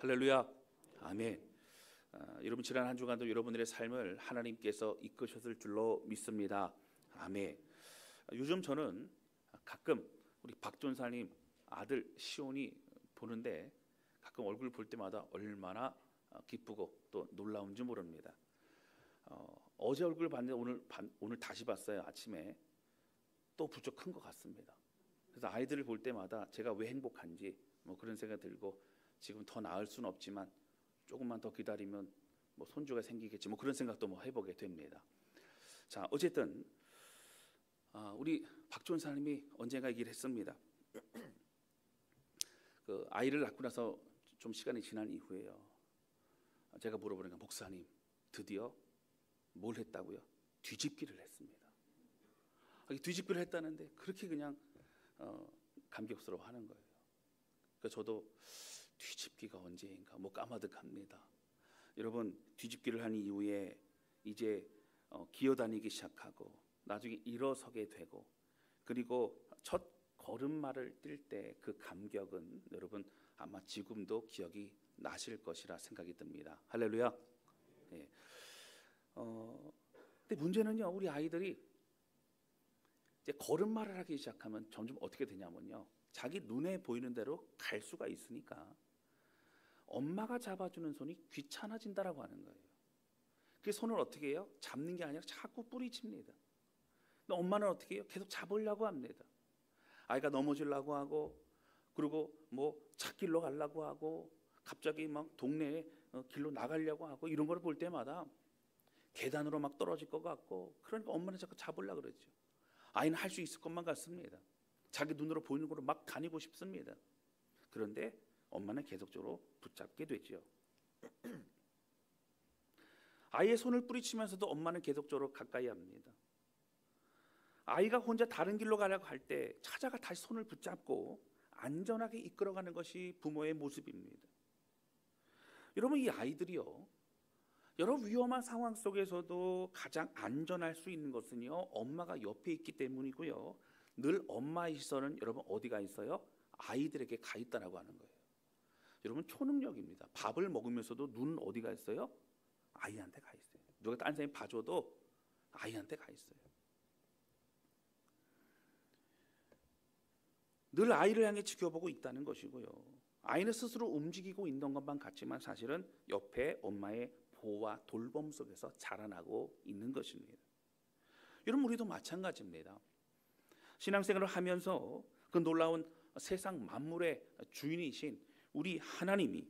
할렐루야. 아멘. 여러분 지난 한 주간도 여러분들의 삶을 하나님께서 이끄셨을 줄로 믿습니다. 아멘. 요즘 저는 가끔 우리 박전사님 아들 시온이 보는데 가끔 얼굴 볼 때마다 얼마나 기쁘고 또 놀라운지 모릅니다. 어제 얼굴 봤는데 오늘 다시 봤어요. 아침에 또 부쩍 큰 것 같습니다. 그래서 아이들을 볼 때마다 제가 왜 행복한지 그런 생각이 들고, 지금 더 나을 수는 없지만 조금만 더 기다리면 손주가 생기겠지 그런 생각도 해보게 됩니다. 자, 어쨌든 우리 박전사님이 언젠가 얘기를 했습니다. 그 아이를 낳고 나서 좀 시간이 지난 이후에요, 제가 물어보니까 목사님 드디어 뭘 했다고요? 뒤집기를 했습니다. 뒤집기를 했다는데 그렇게 그냥 감격스러워하는 거예요. 그래서 저도 뒤집기가 언제인가 까마득합니다. 여러분, 뒤집기를 한 이후에 이제 기어다니기 시작하고 나중에 일어서게 되고, 그리고 첫 걸음마를 뛸 때 그 감격은 여러분 아마 지금도 기억이 나실 것이라 생각이 듭니다. 할렐루야. 네. 근데 문제는요, 우리 아이들이 이제 걸음마를 하기 시작하면 점점 어떻게 되냐면요, 자기 눈에 보이는 대로 갈 수가 있으니까 엄마가 잡아주는 손이 귀찮아진다라고 하는 거예요. 그 손을 어떻게 해요? 잡는 게 아니라 자꾸 뿌리칩니다. 근데 엄마는 어떻게 해요? 계속 잡으려고 합니다. 아이가 넘어지려고 하고, 그리고 찻길로 가려고 하고, 갑자기 동네에 길로 나가려고 하고, 이런 걸 볼 때마다 계단으로 떨어질 것 같고, 그러니까 엄마는 자꾸 잡으려고 그러죠. 아이는 할 수 있을 것만 같습니다. 자기 눈으로 보이는 걸로 다니고 싶습니다. 그런데 엄마는 계속적으로 붙잡게 되죠. 아이의 손을 뿌리치면서도 엄마는 계속적으로 가까이 합니다. 아이가 혼자 다른 길로 가려고 할 때 찾아가 다시 손을 붙잡고 안전하게 이끌어가는 것이 부모의 모습입니다. 여러분, 이 아이들이요, 여러 위험한 상황 속에서도 가장 안전할 수 있는 것은요, 엄마가 옆에 있기 때문이고요, 늘 엄마의 시선은 여러분 어디가 있어요? 아이들에게 가 있다라고 하는 거예요. 여러분, 초능력입니다. 밥을 먹으면서도 눈은 어디가 있어요? 아이한테 가 있어요. 누가 딴 사람이 봐줘도 아이한테 가 있어요. 늘 아이를 향해 지켜보고 있다는 것이고요, 아이는 스스로 움직이고 있는 것만 같지만 사실은 옆에 엄마의 보호와 돌봄 속에서 자라나고 있는 것입니다. 여러분, 우리도 마찬가지입니다. 신앙생활을 하면서 그 놀라운 세상 만물의 주인이신 우리 하나님이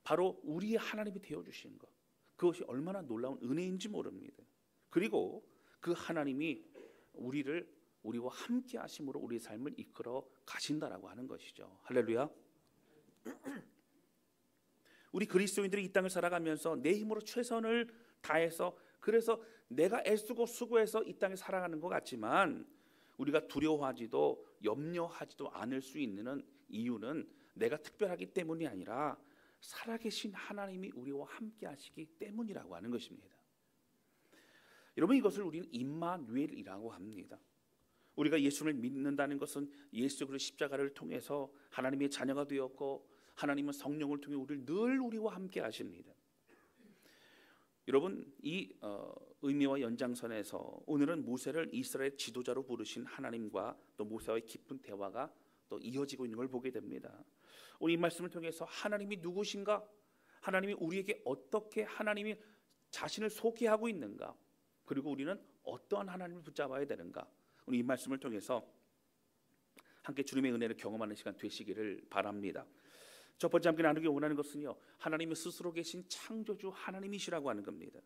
바로 우리의 하나님이 되어주신 것, 그것이 얼마나 놀라운 은혜인지 모릅니다. 그리고 그 하나님이 우리와 함께 하심으로 우리의 삶을 이끌어 가신다라고 하는 것이죠. 할렐루야. 우리 그리스도인들이 이 땅을 살아가면서 내 힘으로 최선을 다해서, 그래서 내가 애쓰고 수고해서 이 땅에 살아가는 것 같지만 우리가 두려워하지도 염려하지도 않을 수 있는 이유는 내가 특별하기 때문이 아니라 살아계신 하나님이 우리와 함께 하시기 때문이라고 하는 것입니다. 여러분, 이것을 우리는 임마누엘이라고 합니다. 우리가 예수를 믿는다는 것은 예수 그리스도 십자가를 통해서 하나님의 자녀가 되었고, 하나님은 성령을 통해 늘 우리와 함께 하십니다. 여러분, 이 의미와 연장선에서 오늘은 모세를 이스라엘 지도자로 부르신 하나님과 또 모세와의 깊은 대화가 또 이어지고 있는 걸 보게 됩니다. 오늘 이 말씀을 통해서 하나님이 누구신가, 하나님이 우리에게 어떻게 하나님이 자신을 소개하고 있는가, 그리고 우리는 어떠한 하나님을 붙잡아야 되는가, 오늘 이 말씀을 통해서 함께 주님의 은혜를 경험하는 시간 되시기를 바랍니다. 첫 번째 함께 나누기 원하는 것은요, 하나님이 스스로 계신 창조주 하나님이시라고 하는 겁니다.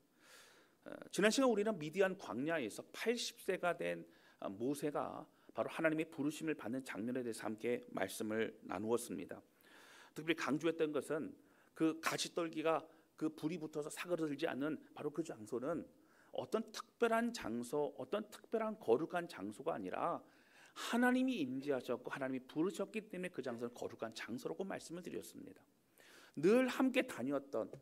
지난 시간 우리는 미디안 광야에서 80세가 된 모세가 바로 하나님의 부르심을 받는 장면에 대해서 함께 말씀을 나누었습니다. 특별히 강조했던 것은 그 가시떨기가 그 불이 붙어서 사그러들지 않는 바로 그 장소는 어떤 특별한 장소, 어떤 특별한 거룩한 장소가 아니라 하나님이 임재하셨고 하나님이 부르셨기 때문에 그 장소는 거룩한 장소라고 말씀을 드렸습니다. 늘 함께 다녔던,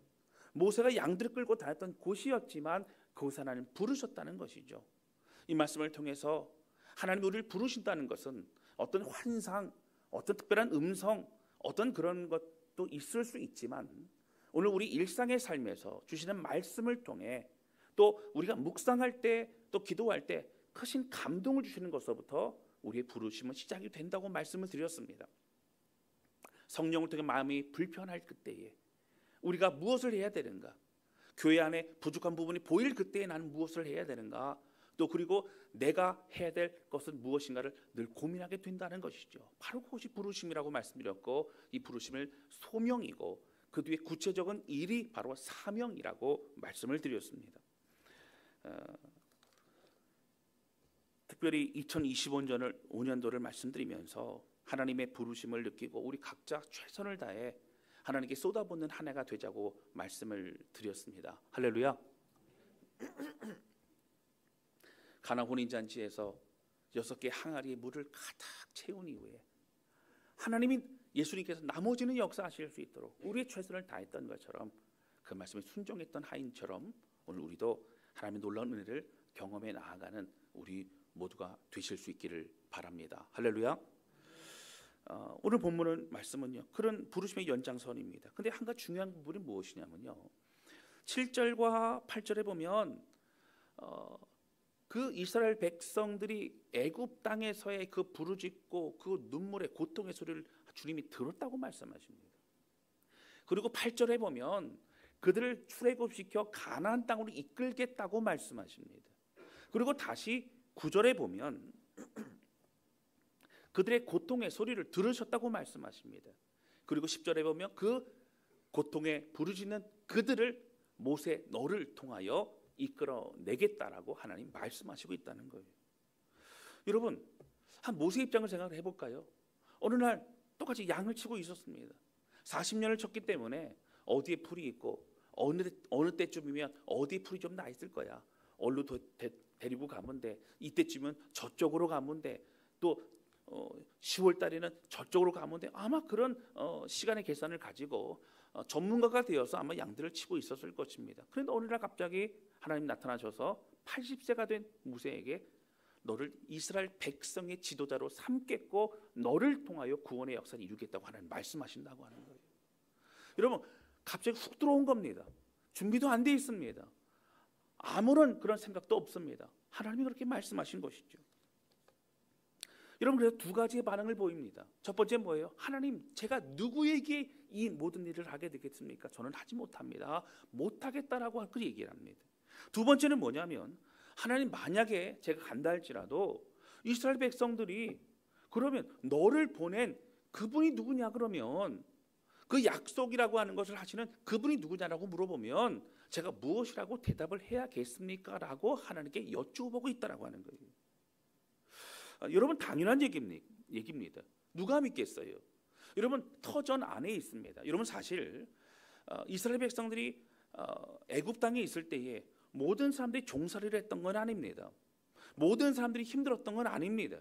모세가 양들을 끌고 다녔던 곳이었지만 그곳에 하나님 부르셨다는 것이죠. 이 말씀을 통해서 하나님이 우리를 부르신다는 것은 어떤 환상, 어떤 특별한 음성, 어떤 그런 것 또 있을 수 있지만 오늘 우리 일상의 삶에서 주시는 말씀을 통해 또 우리가 묵상할 때 또 기도할 때 크신 감동을 주시는 것서부터 우리의 부르심은 시작이 된다고 말씀을 드렸습니다. 성령을 통해 마음이 불편할 그때에 우리가 무엇을 해야 되는가? 교회 안에 부족한 부분이 보일 그때에 나는 무엇을 해야 되는가? 또 그리고 내가 해야 될 것은 무엇인가를 늘 고민하게 된다는 것이죠. 바로 그것이 부르심이라고 말씀드렸고, 이 부르심을 소명이고 그 뒤에 구체적인 일이 바로 사명이라고 말씀을 드렸습니다. 특별히 2025년도를 말씀드리면서 하나님의 부르심을 느끼고 우리 각자 최선을 다해 하나님께 쏟아붓는 한 해가 되자고 말씀을 드렸습니다. 할렐루야. 가나 혼인잔치에서 6개 항아리에 물을 가득 채운 이후에 하나님이 예수님께서 나머지는 역사하실 수 있도록 우리의 최선을 다했던 것처럼 그 말씀에 순종했던 하인처럼 오늘 우리도 하나님의 놀라운 은혜를 경험해 나아가는 우리 모두가 되실 수 있기를 바랍니다. 할렐루야. 오늘 본문은 말씀은요, 그런 부르심의 연장선입니다. 근데 한 가지 중요한 부분이 무엇이냐면요, 7절과 8절에 보면 그 이스라엘 백성들이 애굽 땅에서의 그 부르짖고 그 눈물의 고통의 소리를 주님이 들었다고 말씀하십니다. 그리고 8절에 보면 그들을 출애굽시켜 가나안 땅으로 이끌겠다고 말씀하십니다. 그리고 다시 9절에 보면 그들의 고통의 소리를 들으셨다고 말씀하십니다. 그리고 10절에 보면 그 고통에 부르짖는 그들을 모세 너를 통하여 이끌어내겠다라고 하나님 말씀하시고 있다는 거예요. 여러분, 한 모세 입장을 생각해 볼까요? 어느 날 똑같이 양을 치고 있었습니다. 40년을 쳤기 때문에 어디에 풀이 있고 어느 때쯤이면 어디에 풀이 좀 나 있을 거야. 얼로 데리고 가면 돼. 이때쯤은 저쪽으로 가면 돼. 또 10월 달에는 저쪽으로 가면 돼. 아마 그런 시간의 계산을 가지고 전문가가 되어서 아마 양들을 치고 있었을 것입니다. 그런데 어느 날 갑자기 하나님 나타나셔서 80세가 된 모세에게 너를 이스라엘 백성의 지도자로 삼겠고 너를 통하여 구원의 역사를 이루겠다고 하나님 말씀하신다고 하는 거예요. 여러분, 갑자기 훅 들어온 겁니다. 준비도 안 돼 있습니다. 아무런 그런 생각도 없습니다. 하나님이 그렇게 말씀하신 것이죠. 여러분, 그래서 두 가지의 반응을 보입니다. 첫 번째 뭐예요? 하나님, 제가 누구에게 이 모든 일을 하게 되겠습니까? 저는 하지 못합니다. 못하겠다라고 그 얘기를 합니다. 두 번째는 뭐냐면, 하나님, 만약에 제가 간다 할지라도 이스라엘 백성들이 그러면 너를 보낸 그분이 누구냐, 그러면 그 약속이라고 하는 것을 하시는 그분이 누구냐라고 물어보면 제가 무엇이라고 대답을 해야겠습니까? 라고 하나님께 여쭈어보고 있다라고 하는 거예요. 여러분, 당연한 얘기입니다. 누가 믿겠어요? 여러분, 터전 안에 있습니다. 여러분, 사실 이스라엘 백성들이 애굽 땅에 있을 때에 모든 사람들이 종살이를 했던 건 아닙니다. 모든 사람들이 힘들었던 건 아닙니다.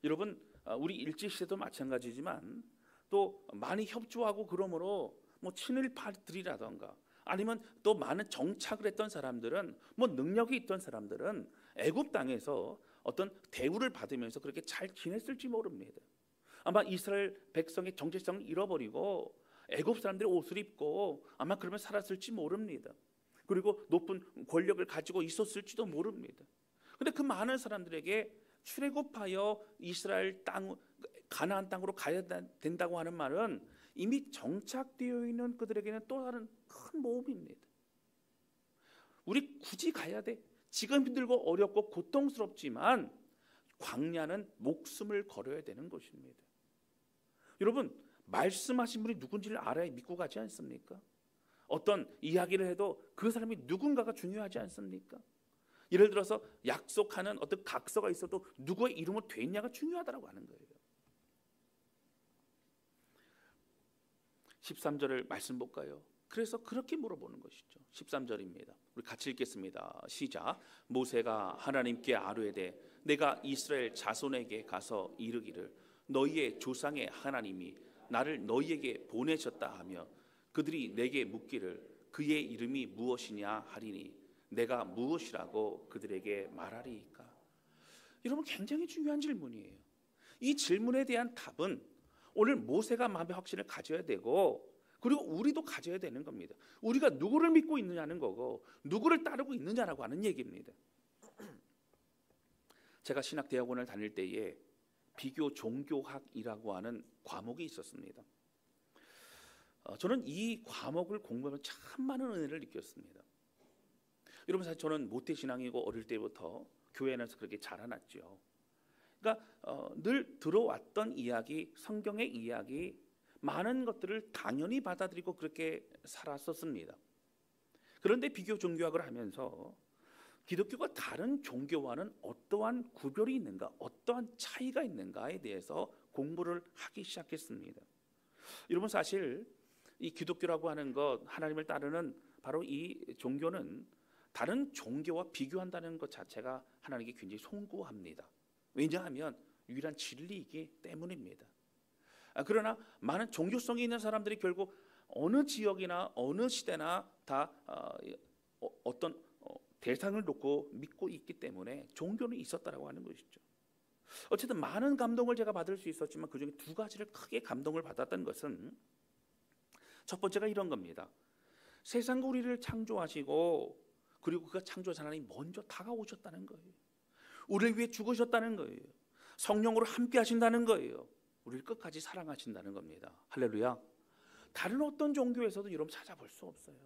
여러분, 우리 일제시대도 마찬가지지만 또 많이 협조하고 그러므로 뭐 친일파들이라던가 아니면 또 많은 정착을 했던 사람들은 뭐 능력이 있던 사람들은 애굽 땅에서 어떤 대우를 받으면서 그렇게 잘 지냈을지 모릅니다. 아마 이스라엘 백성의 정체성을 잃어버리고 애굽 사람들이 옷을 입고 아마 그러면 살았을지 모릅니다. 그리고 높은 권력을 가지고 있었을지도 모릅니다. 그런데 그 많은 사람들에게 출애굽하여 이스라엘 땅 가나안 땅으로 가야 된다고 하는 말은 이미 정착되어 있는 그들에게는 또 다른 큰 모험입니다. 우리 굳이 가야 돼. 지금 힘들고 어렵고 고통스럽지만 광야는 목숨을 걸어야 되는 것입니다. 여러분, 말씀하신 분이 누군지를 알아야 믿고 가지 않습니까? 어떤 이야기를 해도 그 사람이 누군가가 중요하지 않습니까? 예를 들어서 약속하는 어떤 각서가 있어도 누구의 이름으로 돼 있냐가 중요하다고 하는 거예요. 13절을 말씀 볼까요? 그래서 그렇게 물어보는 것이죠. 13절입니다. 우리 같이 읽겠습니다. 시작. 모세가 하나님께 아뢰되 내가 이스라엘 자손에게 가서 이르기를 너희의 조상의 하나님이 나를 너희에게 보내셨다 하며 그들이 내게 묻기를 그의 이름이 무엇이냐 하리니 내가 무엇이라고 그들에게 말하리이까? 여러분, 굉장히 중요한 질문이에요. 이 질문에 대한 답은 오늘 모세가 마음의 확신을 가져야 되고, 그리고 우리도 가져야 되는 겁니다. 우리가 누구를 믿고 있느냐는 거고 누구를 따르고 있느냐라고 하는 얘기입니다. 제가 신학대학원을 다닐 때에 비교 종교학이라고 하는 과목이 있었습니다. 저는 이 과목을 공부하면 참 많은 은혜를 느꼈습니다. 여러분, 사실 저는 모태신앙이고 어릴 때부터 교회 안에서 그렇게 자라났죠. 그러니까 늘 들어왔던 이야기, 성경의 이야기, 많은 것들을 당연히 받아들이고 그렇게 살았었습니다. 그런데 비교 종교학을 하면서 기독교가 다른 종교와는 어떠한 구별이 있는가, 어떠한 차이가 있는가에 대해서 공부를 하기 시작했습니다. 여러분, 사실 이 기독교라고 하는 것, 하나님을 따르는 바로 이 종교는 다른 종교와 비교한다는 것 자체가 하나님께 굉장히 송구합니다. 왜냐하면 유일한 진리이기 때문입니다. 그러나 많은 종교성이 있는 사람들이 결국 어느 지역이나 어느 시대나 다 어떤 대상을 놓고 믿고 있기 때문에 종교는 있었다라고 하는 것이죠. 어쨌든 많은 감동을 제가 받을 수 있었지만 그중에 두 가지를 크게 감동을 받았던 것은, 첫 번째가 이런 겁니다. 세상과 우리를 창조하시고 그리고 그가 창조하신 하나님이 먼저 다가오셨다는 거예요. 우리를 위해 죽으셨다는 거예요. 성령으로 함께 하신다는 거예요. 우리를 끝까지 사랑하신다는 겁니다. 할렐루야. 다른 어떤 종교에서도 여러분 찾아볼 수 없어요.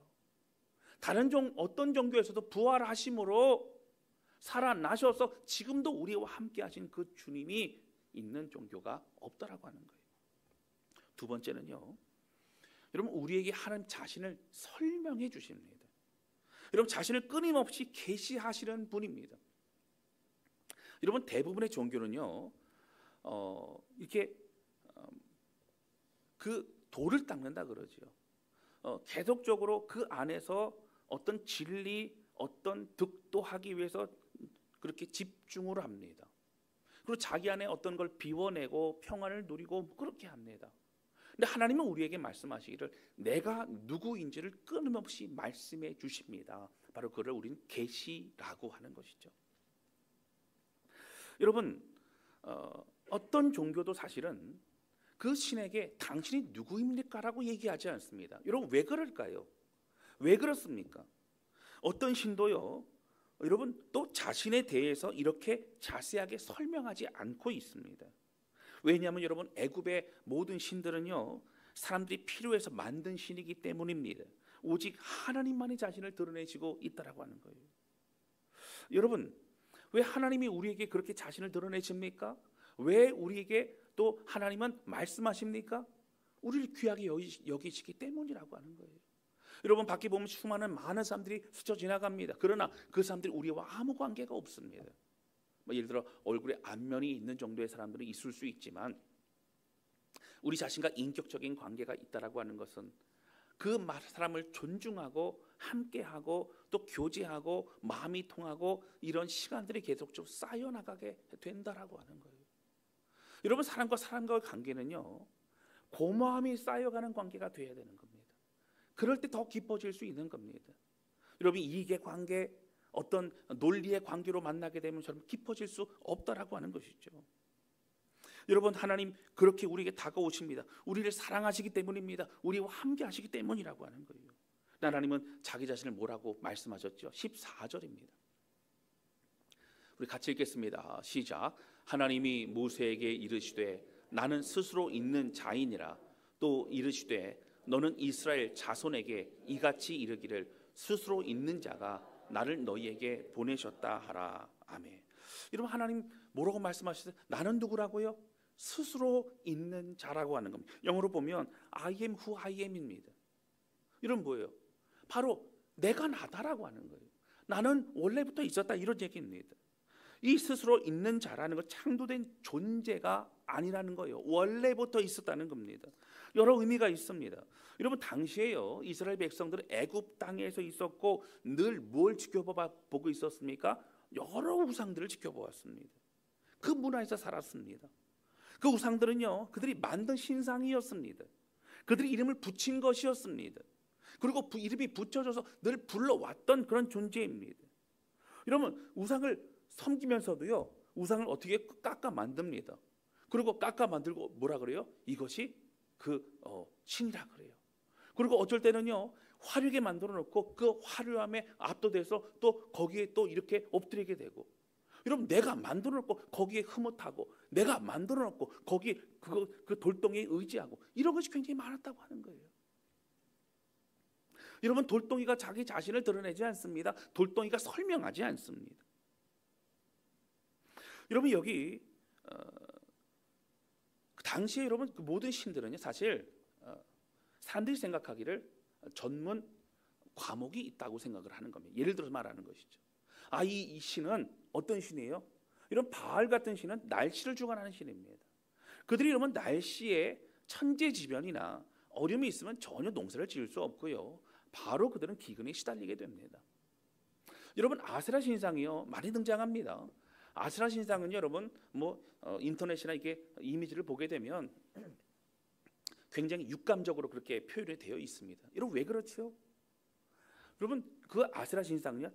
다른 어떤 종교에서도 부활하심으로 살아나셔서 지금도 우리와 함께 하신 그 주님이 있는 종교가 없다라고 하는 거예요. 두 번째는요, 여러분, 우리에게 하나님 자신을 설명해 주십니다. 여러분, 자신을 끊임없이 계시하시는 분입니다. 여러분, 대부분의 종교는요, 이렇게 그 돌을 닦는다 그러죠. 계속적으로 그 안에서 어떤 진리, 어떤 득도하기 위해서 그렇게 집중을 합니다. 그리고 자기 안에 어떤 걸 비워내고 평안을 누리고 그렇게 합니다. 근데 하나님은 우리에게 말씀하시기를 내가 누구인지를 끊임없이 말씀해 주십니다. 바로 그를 우리는 계시라고 하는 것이죠. 여러분, 어떤 종교도 사실은 그 신에게 당신이 누구입니까? 라고 얘기하지 않습니다. 여러분, 왜 그럴까요? 왜 그렇습니까? 어떤 신도요, 여러분, 또 자신에 대해서 이렇게 자세하게 설명하지 않고 있습니다. 왜냐하면 여러분, 애굽의 모든 신들은요, 사람들이 필요해서 만든 신이기 때문입니다. 오직 하나님만이 자신을 드러내시고 있다라고 하는 거예요. 여러분, 왜 하나님이 우리에게 그렇게 자신을 드러내십니까? 왜 우리에게 또 하나님은 말씀하십니까? 우리를 귀하게 여기시기 때문이라고 하는 거예요. 여러분, 밖에 보면 수많은 많은 사람들이 스쳐 지나갑니다. 그러나 그 사람들이 우리와 아무 관계가 없습니다. 예를 들어 얼굴에 안면이 있는 정도의 사람들은 있을 수 있지만 우리 자신과 인격적인 관계가 있다라고 하는 것은 그 사람을 존중하고 함께하고 또 교제하고 마음이 통하고 이런 시간들이 계속적으로 쌓여나가게 된다라고 하는 거예요. 여러분, 사람과 사람과의 관계는요, 고마움이 쌓여가는 관계가 되어야 되는 겁니다. 그럴 때 더 깊어질 수 있는 겁니다. 여러분, 이익의 관계, 어떤 논리의 관계로 만나게 되면 저는 깊어질 수 없다라고 하는 것이죠. 여러분, 하나님 그렇게 우리에게 다가오십니다. 우리를 사랑하시기 때문입니다. 우리와 함께 하시기 때문이라고 하는 거예요. 하나님은 자기 자신을 뭐라고 말씀하셨죠? 14절입니다. 우리 같이 읽겠습니다. 시작. 하나님이 모세에게 이르시되 나는 스스로 있는 자이니라. 또 이르시되 너는 이스라엘 자손에게 이같이 이르기를 스스로 있는 자가 나를 너희에게 보내셨다 하라. 아멘. 여러분, 하나님 뭐라고 말씀하시죠? 나는 누구라고요? 스스로 있는 자라고 하는 겁니다. 영어로 보면 I am who I am입니다. 이런 뭐예요? 바로 내가 나다라고 하는 거예요. 나는 원래부터 있었다, 이런 얘기입니다. 이 스스로 있는 자라는 것, 창조된 존재가 아니라는 거예요. 원래부터 있었다는 겁니다. 여러 의미가 있습니다. 여러분, 당시에요, 이스라엘 백성들은 애굽 땅에서 있었고 늘 뭘 지켜보고 있었습니까? 여러 우상들을 지켜보았습니다. 그 문화에서 살았습니다. 그 우상들은요, 그들이 만든 신상이었습니다. 그들이 이름을 붙인 것이었습니다. 그리고 이름이 붙여져서 늘 불러왔던 그런 존재입니다. 여러분, 우상을 섬기면서도요, 우상을 어떻게 깎아 만듭니다. 그리고 깎아 만들고 뭐라 그래요? 이것이 그 신이라 그래요. 그리고 어쩔 때는요, 화려하게 만들어 놓고 그 화려함에 압도돼서 또 거기에 또 이렇게 엎드리게 되고, 여러분 내가 만들어 놓고 거기에 흐뭇하고, 내가 만들어 놓고 거기에 그 돌덩이에 의지하고, 이런 것이 굉장히 많았다고 하는 거예요. 여러분, 돌덩이가 자기 자신을 드러내지 않습니다. 돌덩이가 설명하지 않습니다. 여러분, 여기 당시에 여러분 그 모든 신들은요, 사실 사람들이 생각하기를 전문 과목이 있다고 생각을 하는 겁니다. 예를 들어서 말하는 것이죠. 이 신은 어떤 신이에요? 이런 바알 같은 신은 날씨를 주관하는 신입니다. 그들이 이러면 날씨에 천재지변이나 어려움이 있으면 전혀 농사를 지을 수 없고요, 바로 그들은 기근에 시달리게 됩니다. 여러분, 아세라 신상이요 많이 등장합니다. 아세라 신상은 여러분 인터넷이나 이게 이미지를 보게 되면 굉장히 육감적으로 그렇게 표현이 되어 있습니다. 여러분, 왜 그렇죠? 여러분, 그 아세라 신상은요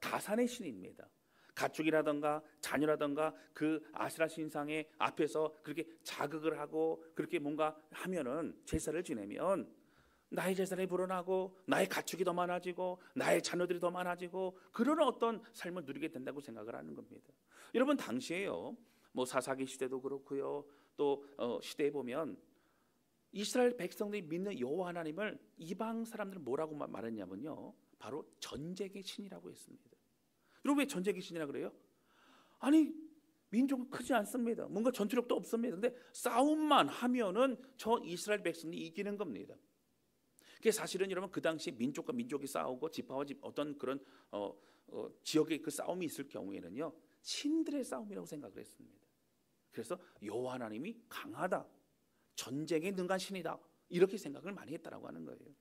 다산의 신입니다. 가축이라든가 자녀라든가 그 아세라 신상의 앞에서 그렇게 자극을 하고 그렇게 뭔가 하면은, 제사를 지내면 나의 재산이 불어나고 나의 가축이 더 많아지고 나의 자녀들이 더 많아지고 그런 어떤 삶을 누리게 된다고 생각을 하는 겁니다. 여러분, 당시에요 사사기 시대도 그렇고요, 또 시대에 보면 이스라엘 백성들이 믿는 여호와 하나님을 이방 사람들은 뭐라고 말했냐면요, 바로 전쟁의 신이라고 했습니다. 여러분, 왜 전쟁의 신이라 그래요? 아니, 민족은 크지 않습니다. 뭔가 전투력도 없습니다. 근데 싸움만 하면은 저 이스라엘 백성이 이기는 겁니다. 그게 사실은 여러분, 그 당시 민족과 민족이 싸우고 지파와 어떤 그런 지역의 그 싸움이 있을 경우에는요, 신들의 싸움이라고 생각을 했습니다. 그래서 여호와 하나님이 강하다, 전쟁에 능한 신이다, 이렇게 생각을 많이 했다라고 하는 거예요.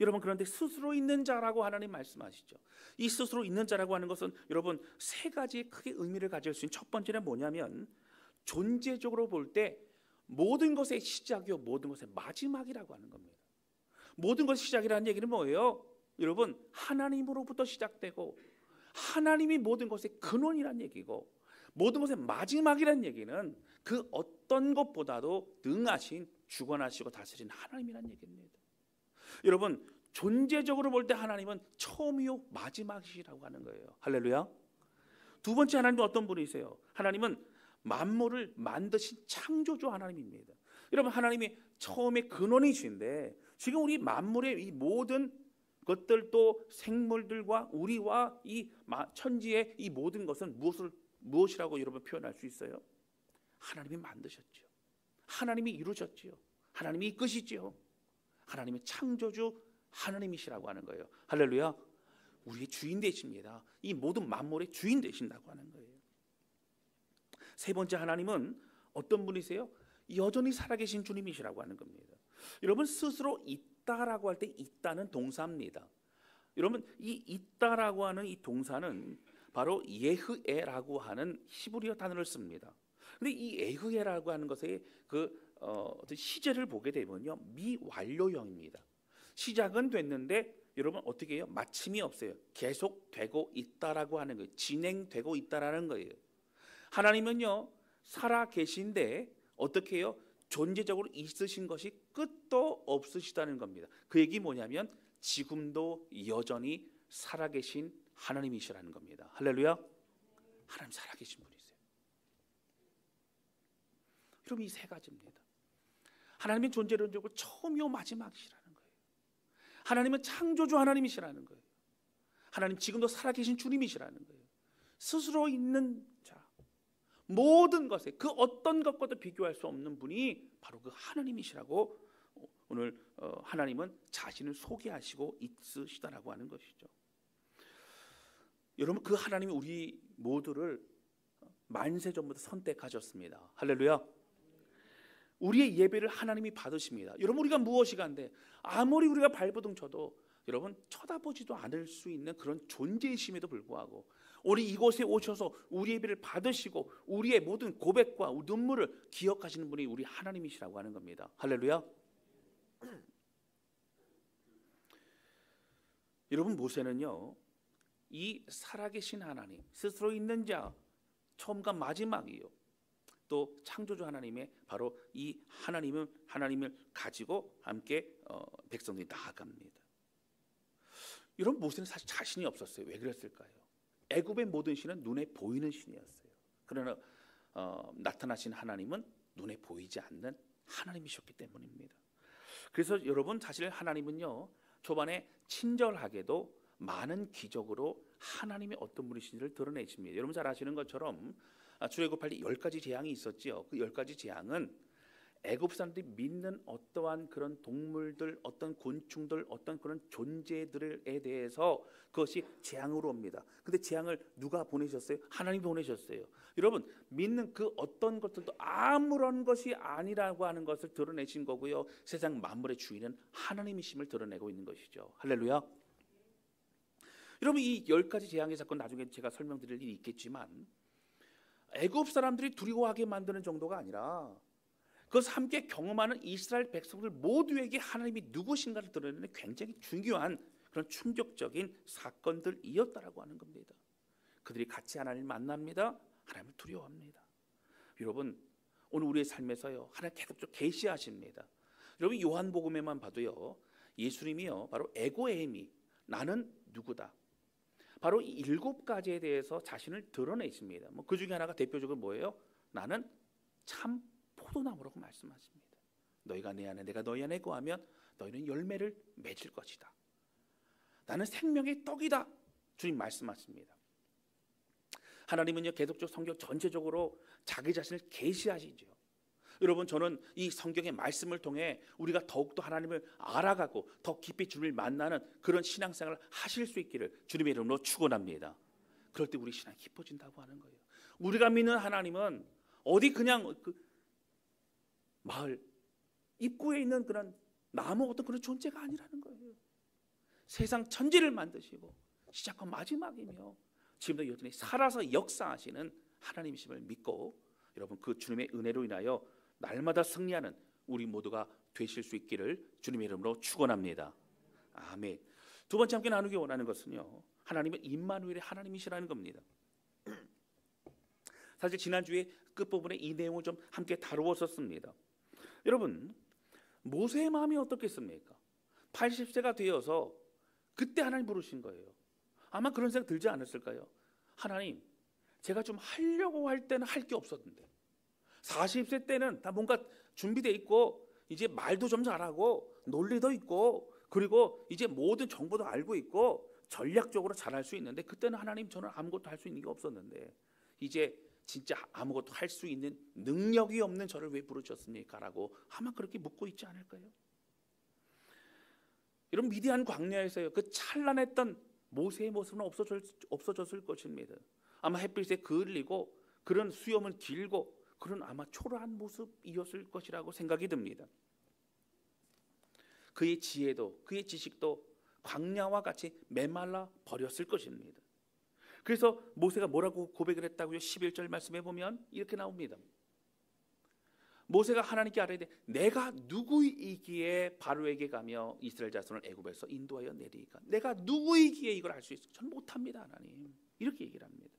여러분, 그런데 스스로 있는 자라고 하나님 말씀하시죠. 이 스스로 있는 자라고 하는 것은 여러분 세 가지 크게 의미를 가질 수 있는, 첫 번째는 뭐냐면 존재적으로 볼 때 모든 것의 시작이요 모든 것의 마지막이라고 하는 겁니다. 모든 것의 시작이라는 얘기는 뭐예요? 여러분, 하나님으로부터 시작되고 하나님이 모든 것의 근원이라는 얘기고, 모든 것의 마지막이라는 얘기는 그 어떤 것보다도 능하신, 주권하시고 다스리는 하나님이라는 얘기입니다. 여러분, 존재적으로 볼 때 하나님은 처음이요 마지막이시라고 하는 거예요. 할렐루야. 두 번째, 하나님은 어떤 분이세요? 하나님은 만물을 만드신 창조주 하나님입니다. 여러분, 하나님이 처음에 근원이신데 지금 우리 만물의 이 모든 것들도 생물들과 우리와 이 천지의 이 모든 것은 무엇이라고 여러분 표현할 수 있어요? 하나님이 만드셨죠. 하나님이 이루셨지요. 하나님이 이끄시지요. 하나님의 창조주 하나님이시라고 하는 거예요. 할렐루야. 우리의 주인 되십니다. 이 모든 만물의 주인 되신다고 하는 거예요. 세 번째, 하나님은 어떤 분이세요? 여전히 살아계신 주님이시라고 하는 겁니다. 여러분, 스스로 있다라고 할 때 있다는 동사입니다. 여러분, 이 있다라고 하는 이 동사는 바로 예흐에라고 하는 히브리어 단어를 씁니다. 근데 이 예흐에라고 하는 것의 어떤 시제를 보게 되면요, 미완료형입니다. 시작은 됐는데 여러분 어떻게 해요? 마침이 없어요. 계속되고 있다라고 하는 거예요. 진행되고 있다라는 거예요. 하나님은요 살아 계신데 어떻게 해요? 존재적으로 있으신 것이 끝도 없으시다는 겁니다. 그 얘기 뭐냐면 지금도 여전히 살아계신 하나님이시라는 겁니다. 할렐루야. 하나님 살아계신 분이세요. 여러분, 이 세 가지입니다. 하나님은 존재론적으로 처음이요 마지막이시라는 거예요. 하나님은 창조주 하나님이시라는 거예요. 하나님 지금도 살아계신 주님이시라는 거예요. 스스로 있는 자, 모든 것에 그 어떤 것과도 비교할 수 없는 분이 바로 그 하나님이시라고 오늘 하나님은 자신을 소개하시고 있으시다라고 하는 것이죠. 여러분, 그 하나님이 우리 모두를 만세 전부터 선택하셨습니다. 할렐루야. 우리의 예배를 하나님이 받으십니다. 여러분, 우리가 무엇이 간데 아무리 우리가 발버둥 쳐도 여러분 쳐다보지도 않을 수 있는 그런 존재이심에도 불구하고 우리 이곳에 오셔서 우리 예배를 받으시고 우리의 모든 고백과 눈물을 기억하시는 분이 우리 하나님이시라고 하는 겁니다. 할렐루야. 여러분, 모세는요 이 살아계신 하나님, 스스로 있는 자, 처음과 마지막이요. 또 창조주 하나님의 바로 이 하나님을 가지고 함께 백성들이 나아갑니다. 이런 모세는 사실 자신이 없었어요. 왜 그랬을까요? 애굽의 모든 신은 눈에 보이는 신이었어요. 그러나 나타나신 하나님은 눈에 보이지 않는 하나님이셨기 때문입니다. 그래서 여러분, 사실 하나님은요, 초반에 친절하게도 많은 기적으로 하나님의 어떤 분이신지를 드러내십니다. 여러분 잘 아시는 것처럼 출애굽할 때 10가지 재앙이 있었지요. 그 10가지 재앙은 애굽 사람들이 믿는 어떠한 그런 동물들, 어떤 곤충들, 어떤 그런 존재들에 대해서 그것이 재앙으로 옵니다. 근데 재앙을 누가 보내셨어요? 하나님이 보내셨어요. 여러분, 믿는 그 어떤 것들도 아무런 것이 아니라고 하는 것을 드러내신 거고요. 세상 만물의 주인은 하나님이심을 드러내고 있는 것이죠. 할렐루야. 여러분, 이 10가지 재앙의 사건 나중에 제가 설명드릴 일이 있겠지만 애굽 사람들이 두려워하게 만드는 정도가 아니라 그것을 함께 경험하는 이스라엘 백성들 모두에게 하나님이 누구신가를 드러내는 굉장히 중요한 그런 충격적인 사건들이었다라고 하는 겁니다. 그들이 같이 하나님을 만납니다. 하나님을 두려워합니다. 여러분, 오늘 우리의 삶에서요, 하나님 계속 계시하십니다. 여러분, 요한복음에만 봐도요, 예수님이요 바로 에고에미, 나는 누구다, 바로 이 7가지에 대해서 자신을 드러내십니다. 그 중에 하나가 대표적으로 뭐예요? 나는 참 포도나무라고 말씀하십니다. 너희가 내 안에 내가 너희 안에 거하면 너희는 열매를 맺을 것이다. 나는 생명의 떡이다. 주님 말씀하십니다. 하나님은요 계속적으로 성경 전체적으로 자기 자신을 계시하시죠. 여러분, 저는 이 성경의 말씀을 통해 우리가 더욱더 하나님을 알아가고 더 깊이 주님을 만나는 그런 신앙생활을 하실 수 있기를 주님의 이름으로 축원합니다. 그럴 때 우리 신앙이 깊어진다고 하는 거예요. 우리가 믿는 하나님은 어디 그냥 마을 입구에 있는 그런 나무 어떤 그런 존재가 아니라는 거예요. 세상 천지를 만드시고 시작과 마지막이며 지금도 여전히 살아서 역사하시는 하나님이심을 믿고 여러분, 그 주님의 은혜로 인하여 날마다 승리하는 우리 모두가 되실 수 있기를 주님의 이름으로 축원합니다. 아멘. 두 번째 함께 나누기 원하는 것은요, 하나님은 임마누엘의 하나님이시라는 겁니다. 사실 지난주에 끝부분에 이 내용을 좀 함께 다루었었습니다. 여러분, 모세의 마음이 어떻겠습니까? 80세가 되어서 그때 하나님 부르신 거예요. 아마 그런 생각 들지 않았을까요? 하나님, 제가 좀 하려고 할 때는 할 게 없었는데 40세 때는 다 뭔가 준비돼 있고 이제 말도 좀 잘하고 논리도 있고 그리고 이제 모든 정보도 알고 있고 전략적으로 잘할 수 있는데 그때는 하나님, 저는 아무것도 할 수 있는 게 없었는데 이제 진짜 아무것도 할 수 있는 능력이 없는 저를 왜 부르셨습니까? 라고 아마 그렇게 묻고 있지 않을까요? 이런 미디안 광야에서요, 그 찬란했던 모세의 모습은 없어졌을 것입니다. 아마 햇빛에 그을리고 그런 수염은 길고 그런 아마 초라한 모습이었을 것이라고 생각이 듭니다. 그의 지혜도 그의 지식도 광야와 같이 메말라 버렸을 것입니다. 그래서 모세가 뭐라고 고백을 했다고요? 11절 말씀해 보면 이렇게 나옵니다. 모세가 하나님께 아뢰되 내가 누구이기에 바로에게 가며 이스라엘 자손을 애굽에서 인도하여 내리까? 내가 누구이기에 이걸 할 수 있을까? 저는 못합니다, 하나님. 이렇게 얘기를 합니다.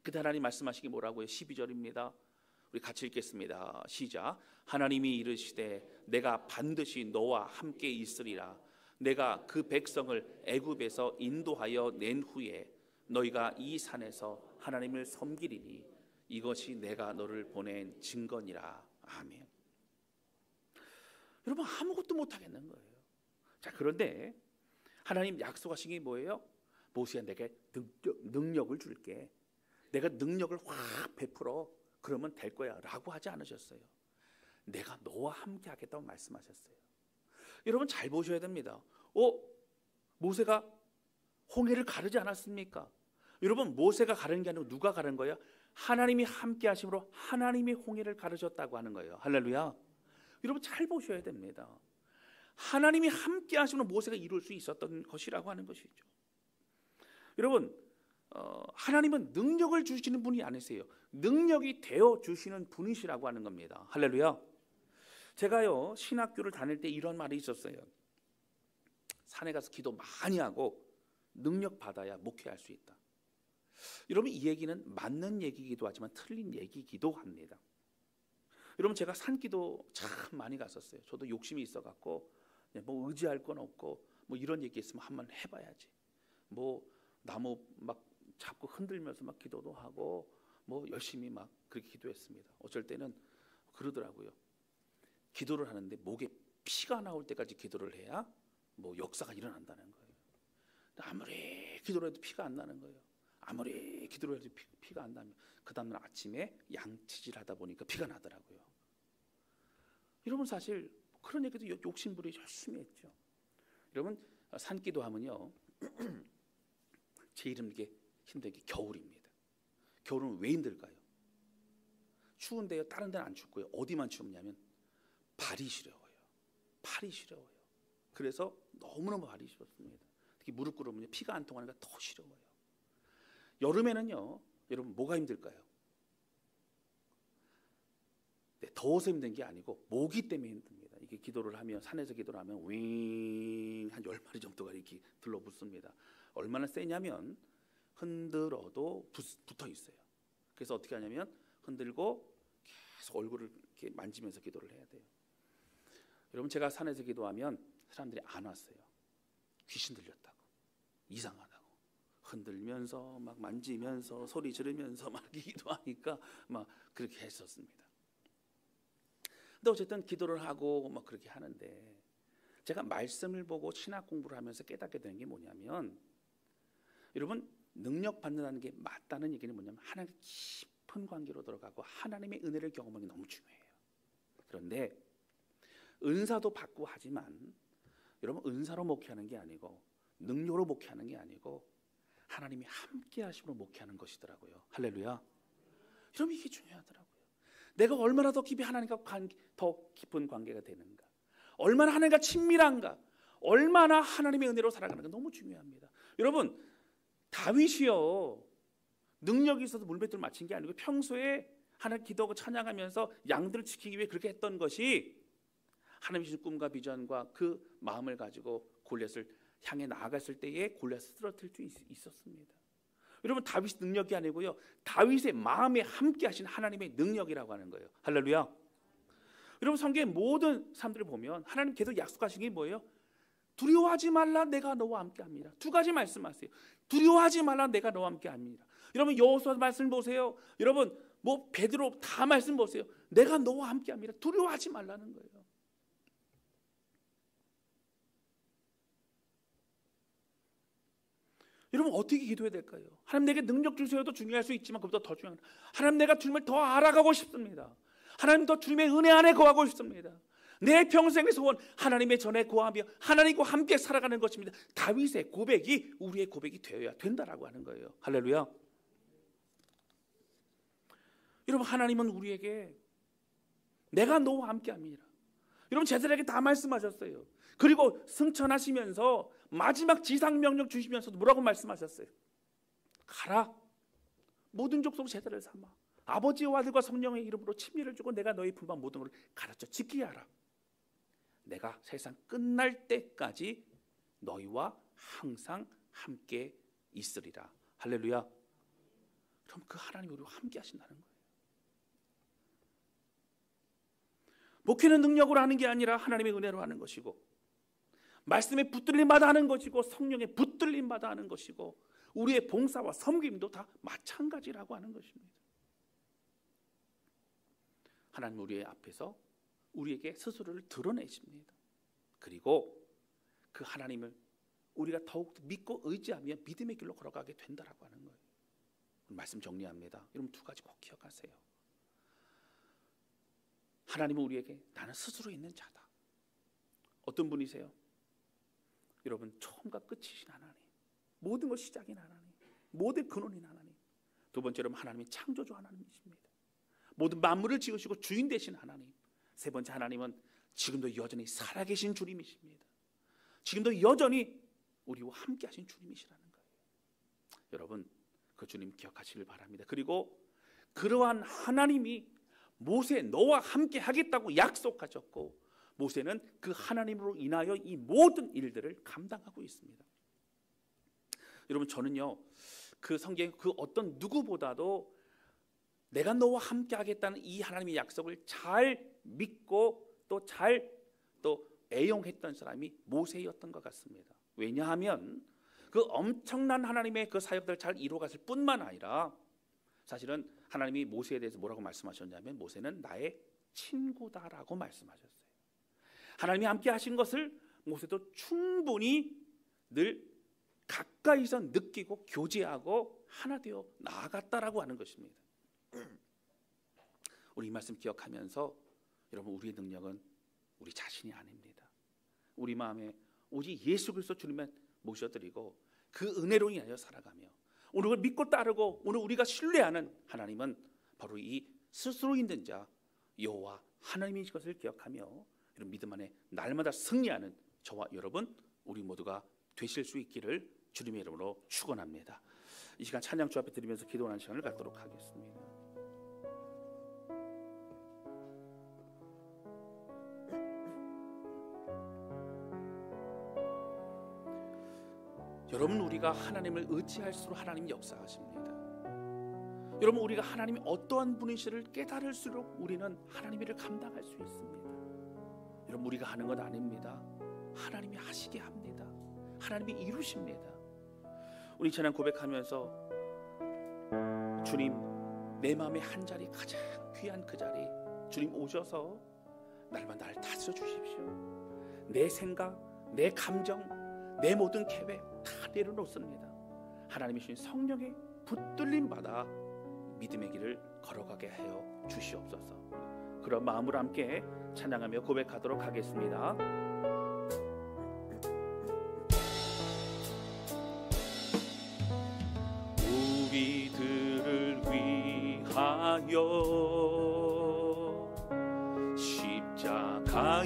그때 하나님 말씀하시기 뭐라고요? 12절입니다. 우리 같이 읽겠습니다. 시작. 하나님이 이르시되 내가 반드시 너와 함께 있으리라. 내가 그 백성을 애굽에서 인도하여 낸 후에 너희가 이 산에서 하나님을 섬기리니 이것이 내가 너를 보낸 증거니라. 아멘. 여러분, 아무것도 못하겠는 거예요. 자, 그런데 하나님 약속하신 게 뭐예요? 모세야, 내가 능력을 줄게. 내가 능력을 확 베풀어. 그러면 될 거야 라고 하지 않으셨어요. 내가 너와 함께 하겠다고 말씀하셨어요. 여러분, 잘 보셔야 됩니다. 모세가 홍해를 가르지 않았습니까? 여러분, 모세가 가르는 게 아니고 누가 가른 거예요? 하나님이 함께 하심으로 하나님이 홍해를 가르셨다고 하는 거예요. 할렐루야. 여러분, 잘 보셔야 됩니다. 하나님이 함께 하심으로 모세가 이룰 수 있었던 것이라고 하는 것이죠. 여러분, 하나님은 능력을 주시는 분이 아니세요. 능력이 되어 주시는 분이시라고 하는 겁니다. 할렐루야. 제가요 신학교를 다닐 때 이런 말이 있었어요. 산에 가서 기도 많이 하고 능력 받아야 목회할 수 있다. 여러분, 이 얘기는 맞는 얘기이기도 하지만 틀린 얘기이기도 합니다. 여러분, 제가 산기도 참 많이 갔었어요. 저도 욕심이 있어갖고 뭐 의지할 건 없고 뭐 이런 얘기 있으면 한번 해봐야지. 뭐 나무 막 잡고 흔들면서 막 기도도 하고 뭐 열심히 막 그렇게 기도했습니다. 어쩔 때는 그러더라고요. 기도를 하는데 목에 피가 나올 때까지 기도를 해야 뭐 역사가 일어난다는 거예요. 아무리 기도를 해도 피가 안 나는 거예요. 아무리 기도를 해도 피가 안 나면 그 다음날 아침에 양치질 하다 보니까 피가 나더라고요. 여러분, 사실 그런 얘기도 욕심부리 열심히 했죠. 여러분, 산기도 하면요 제일 힘든 게 겨울입니다. 겨울은 왜 힘들까요? 추운데요. 다른 데는 안 춥고요. 어디만 춥냐면 발이 시려워요. 팔이 시려워요. 그래서 너무너무 발이 시렵습니다. 특히 무릎 꿇으면 피가 안 통하니까 더 시려워요. 여름에는요, 여러분 뭐가 힘들까요? 네, 더워서 힘든 게 아니고 모기 때문에 힘듭니다. 이게 기도를 하면, 산에서 기도를 하면 윙 한 10마리 정도가 이렇게 들러붙습니다. 얼마나 세냐면 흔들어도 붙어 있어요. 그래서 어떻게 하냐면 흔들고 계속 얼굴을 이렇게 만지면서 기도를 해야 돼요. 여러분, 제가 산에서 기도하면 사람들이 안 왔어요. 귀신 들렸다고, 이상하다고, 흔들면서 막 만지면서 소리 지르면서 막 기도하니까 막 그렇게 했었습니다. 근데 어쨌든 기도를 하고 막 그렇게 하는데, 제가 말씀을 보고 신학 공부를 하면서 깨닫게 되는 게 뭐냐면, 여러분, 능력 받는다는 게 맞다는 얘기는 뭐냐면 하나님과 깊은 관계로 들어가고 하나님의 은혜를 경험하는 게 너무 중요해요. 그런데 은사도 받고 하지만 여러분, 은사로 목회하는 게 아니고 능력으로 목회하는 게 아니고 하나님이 함께 하심으로 목회하는 것이더라고요. 할렐루야. 여러분, 이게 중요하더라고요. 내가 얼마나 더 깊이 하나님과 더 깊은 관계가 되는가, 얼마나 하나님과 친밀한가, 얼마나 하나님의 은혜로 살아가는가 너무 중요합니다. 여러분, 다윗이요, 능력이 있어서 물맷돌을 맞힌 게 아니고 평소에 하나님 기도하고 찬양하면서 양들을 지키기 위해 그렇게 했던 것이 하나님이 주신 꿈과 비전과 그 마음을 가지고 골리앗을 향해 나아갔을 때에 골리앗을 쓰러뜨릴 수 있었습니다. 여러분, 다윗의 능력이 아니고요, 다윗의 마음에 함께 하신 하나님의 능력이라고 하는 거예요. 할렐루야. 여러분, 성경의 모든 사람들을 보면 하나님 계속 약속하신 게 뭐예요? 두려워하지 말라, 내가 너와 함께합니다. 두 가지 말씀하세요. 두려워하지 말라, 내가 너와 함께합니다. 여러분, 여호수아 말씀 보세요. 여러분, 뭐 베드로 다 말씀 보세요. 내가 너와 함께합니다. 두려워하지 말라는 거예요. 여러분, 어떻게 기도해야 될까요? 하나님, 내게 능력 주세요도 중요할 수 있지만 그보다 더 중요한, 하나님, 내가 주님을 더 알아가고 싶습니다. 하나님, 더 주님의 은혜 안에 거하고 싶습니다. 내 평생의 소원, 하나님의 전에 거하며 하나님과 함께 살아가는 것입니다. 다윗의 고백이 우리의 고백이 되어야 된다라고 하는 거예요. 할렐루야. 여러분, 하나님은 우리에게 내가 너와 함께합니다. 여러분, 제자들에게 다 말씀하셨어요. 그리고 승천하시면서 마지막 지상명령 주시면서도 뭐라고 말씀하셨어요? 가라, 모든 족속 제자를 삼아 아버지와 아들과 성령의 이름으로 침례를 주고 내가 너희 분반 모든 것을 가르쳐 지키게 하라. 내가 세상 끝날 때까지 너희와 항상 함께 있으리라. 할렐루야. 그럼 그 하나님이 우리와 함께 하신다는 거예요. 목회는 능력으로 하는 게 아니라 하나님의 은혜로 하는 것이고, 말씀에 붙들림마다 하는 것이고, 성령에 붙들림마다 하는 것이고, 우리의 봉사와 섬김도 다 마찬가지라고 하는 것입니다. 하나님 우리의 앞에서 우리에게 스스로를 드러내십니다. 그리고 그 하나님을 우리가 더욱 믿고 의지하며 믿음의 길로 걸어가게 된다라고 하는 거예요. 말씀 정리합니다. 여러분, 두 가지 꼭 기억하세요. 하나님은 우리에게 나는 스스로 있는 자다. 어떤 분이세요? 여러분, 처음과 끝이신 하나님, 모든 것 시작인 하나님, 모든 근원인 하나님. 두 번째로 하나님이 창조주 하나님이십니다. 모든 만물을 지으시고 주인 되신 하나님. 세 번째, 하나님은 지금도 여전히 살아계신 주님이십니다. 지금도 여전히 우리와 함께 하신 주님이시라는 거예요. 여러분, 그 주님 기억하시길 바랍니다. 그리고 그러한 하나님이 모세 너와 함께 하겠다고 약속하셨고, 모세는 그 하나님으로 인하여 이 모든 일들을 감당하고 있습니다. 여러분, 저는요 그 성경 그 어떤 누구보다도 내가 너와 함께 하겠다는 이 하나님의 약속을 잘 믿고 또 잘 애용했던 사람이 모세였던 것 같습니다. 왜냐하면 그 엄청난 하나님의 그 사역들을 잘 이루어갔을 뿐만 아니라 사실은 하나님이 모세에 대해서 뭐라고 말씀하셨냐면 모세는 나의 친구다라고 말씀하셨어요. 하나님이 함께 하신 것을 모세도 충분히 늘 가까이서 느끼고 교제하고 하나 되어 나아갔다라고 하는 것입니다. 우리 이 말씀 기억하면서 여러분, 우리의 능력은 우리 자신이 아닙니다. 우리 마음에 오직 예수 그리스도 주님만 모셔드리고 그 은혜로 인하여 살아가며 오늘 믿고 따르고 오늘 우리가 신뢰하는 하나님은 바로 이 스스로 있는 자 여호와 하나님인 것을 기억하며 이런 믿음 안에 날마다 승리하는 저와 여러분 우리 모두가 되실 수 있기를 주님의 이름으로 축원합니다. 이 시간 찬양 주 앞에 드리면서 기도하는 시간을 갖도록 하겠습니다. 여러분, 우리가 하나님을 의지할수록 하나님이 역사하십니다. 여러분, 우리가 하나님이 어떠한 분이시를 깨달을수록 우리는 하나님의 일을 감당할 수 있습니다. 여러분, 우리가 하는 것 아닙니다. 하나님이 하시게 합니다. 하나님이 이루십니다. 우리 찬양 고백하면서 주님, 내 마음의 한 자리, 가장 귀한 그 자리 주님 오셔서 날마다 나를 다스려 주십시오. 내 생각, 내 감정, 내 모든 계획 다 내려놓습니다. 하나님이 주신 성령의 붙들림 받아 믿음의 길을 걸어가게 하여 주시옵소서. 그런 마음으로 함께 찬양하며 고백하도록 하겠습니다. 우리들을 위하여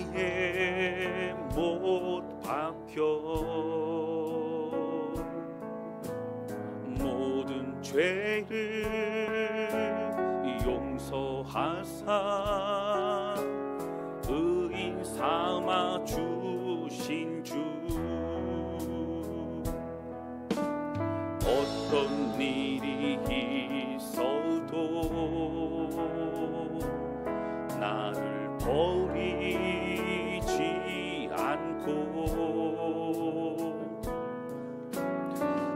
십자가에 못 박혀 모든 죄를 용서하사 의인 삼아 주신 주 어떤 일이 있어도 나를 버리지 않고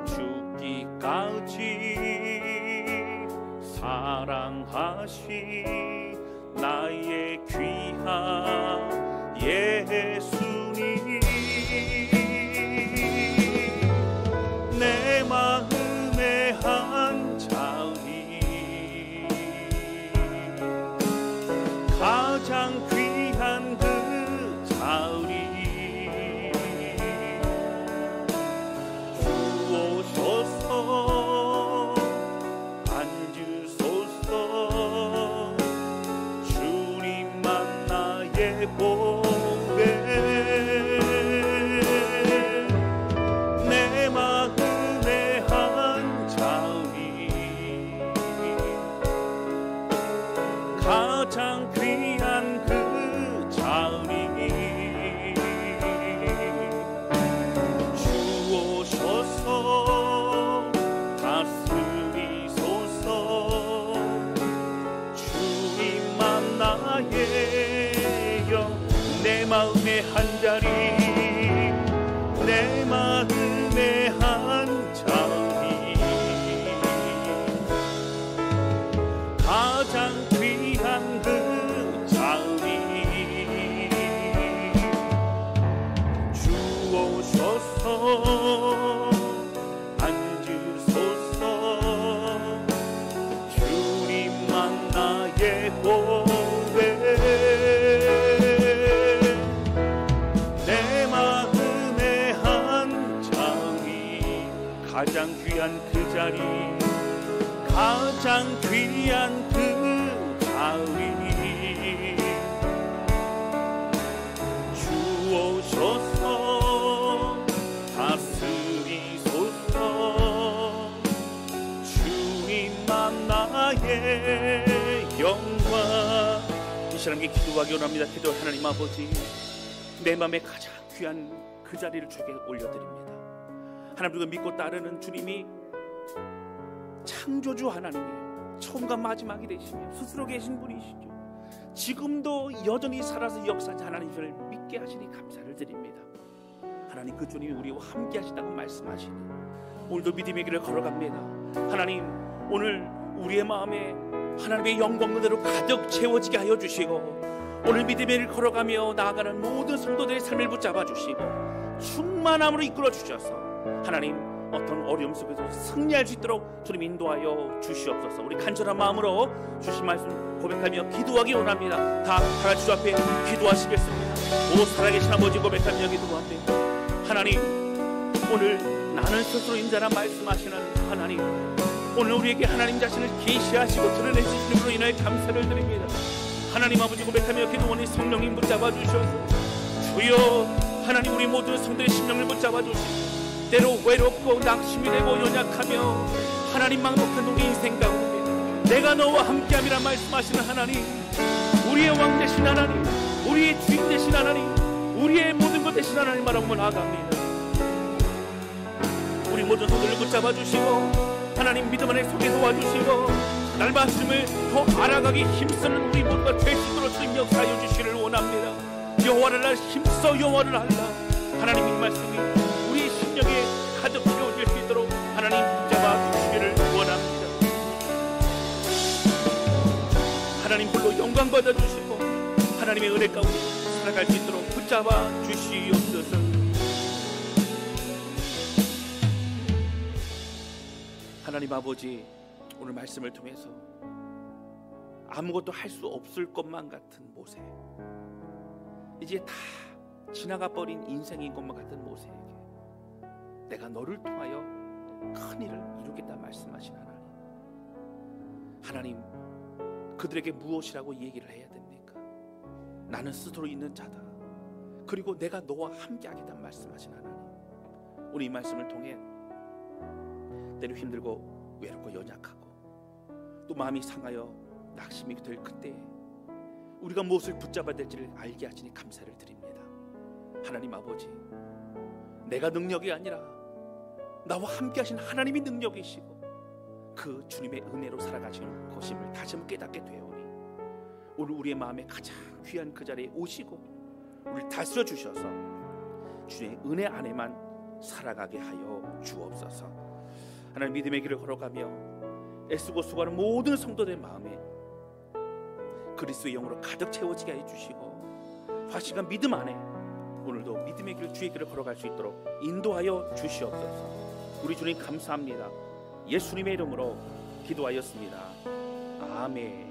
죽기까지 사랑하신 나의 귀한 예수님 내 마음의 한 자리 가장 귀한 그 자리 주오셔서 앉으소서 주님만 나의 보배 내 마음의 한 자리 가장 귀한 그 자리 주오셔서 다스리소서 주님만 나의 영 내 마음의 한 자리 내 마음의 한 자리 가장 귀한 그 자리 주오셔서 앉으소서 주님만 나의 보배 내 마음의 한 자리 가장 귀한 그 자리 가장 귀한 그 자리 주오셔서 다스리소서 주님만 나의 영광 이 사람께 기도하기 원합니다. 기도 하나님 아버지 내 마음에 가장 귀한 그 자리를 주께 올려드립니다. 하나님 우리가 믿고 따르는 주님이 창조주 하나님이에요. 처음과 마지막이 되시며 스스로 계신 분이시죠. 지금도 여전히 살아서 역사하신 하나님을 믿게 하시니 감사를 드립니다. 하나님, 그 주님이 우리와 함께 하시다고 말씀하시니 오늘도 믿음의 길을 걸어갑니다. 하나님, 오늘 우리의 마음에 하나님의 영광 그대로 가득 채워지게 하여 주시고, 오늘 믿음의 길을 걸어가며 나아가는 모든 성도들의 삶을 붙잡아 주시고 충만함으로 이끌어 주셔서 하나님, 어떤 어려움 속에서 승리할 수 있도록 주님 인도하여 주시옵소서. 우리 간절한 마음으로 주신 말씀 고백하며 기도하기 원합니다. 다 같이 주 앞에 기도하시겠습니다. 오 살아계신 아버지, 고백하며 기도합니다. 하나님, 오늘 나는 스스로 인자라 말씀하시는 하나님, 오늘 우리에게 하나님 자신을 계시하시고 드러내주심으로 인하여 감사를 드립니다. 하나님 아버지, 고백하며 기도하니 성령님 붙잡아 주셔서 주여 하나님, 우리 모든 성도의 심령을 붙잡아 주시고 때로 외롭고 낙심이 되고 연약하며 하나님 막막한 우리 인생 가운데 내가 너와 함께함이라 말씀하시는 하나님, 우리의 왕 되신 하나님, 우리의 주인 되신 하나님, 우리의 모든 것 되신 하나님 바라보며 나아갑니다. 우리 모든 성도를 붙잡아 주시고 하나님 믿음 안에 속에 도와주시고 날 말씀을 더 알아가기 힘쓰는 우리 모두가 될 수 있도록 주님 역사하여 주시기를 원합니다. 여호와를 알 힘써 여호와를 알라. 하나님, 이 말씀이 우리 심령에 가득 채워질 수 있도록 하나님 붙잡아 주시기를 원합니다. 하나님 홀로 영광 받아 주시고 하나님의 은혜 가운데 살아갈 수 있도록 붙잡아 주시옵소서. 하나님 아버지, 오늘 말씀을 통해서 아무것도 할 수 없을 것만 같은 모세, 이제 다 지나가 버린 인생인 것만 같은 모세에게 내가 너를 통하여 큰 일을 이루겠다 말씀하신 하나님, 하나님, 그들에게 무엇이라고 얘기를 해야 됩니까? 나는 스스로 있는 자다, 그리고 내가 너와 함께 하겠다 말씀하신 하나님, 우리 이 말씀을 통해 때로 힘들고 외롭고 연약하고 또 마음이 상하여 낙심이 될 그때 우리가 무엇을 붙잡아야 될지를 알게 하시니 감사를 드립니다. 하나님 아버지, 내가 능력이 아니라 나와 함께 하신 하나님이 능력이시고 그 주님의 은혜로 살아가시는 것임을 다시 한번 깨닫게 되오니 오늘 우리의 마음에 가장 귀한 그 자리에 오시고 우리를 다스려 주셔서 주님의 은혜 안에만 살아가게 하여 주옵소서. 하나님, 믿음의 길을 걸어가며 애쓰고 수고하는 모든 성도들의 마음에 그리스도의 영으로 가득 채워지게 해주시고 확실한 믿음 안에 오늘도 믿음의 길, 주의 길을 걸어갈 수 있도록 인도하여 주시옵소서. 우리 주님 감사합니다. 예수님의 이름으로 기도하였습니다. 아멘.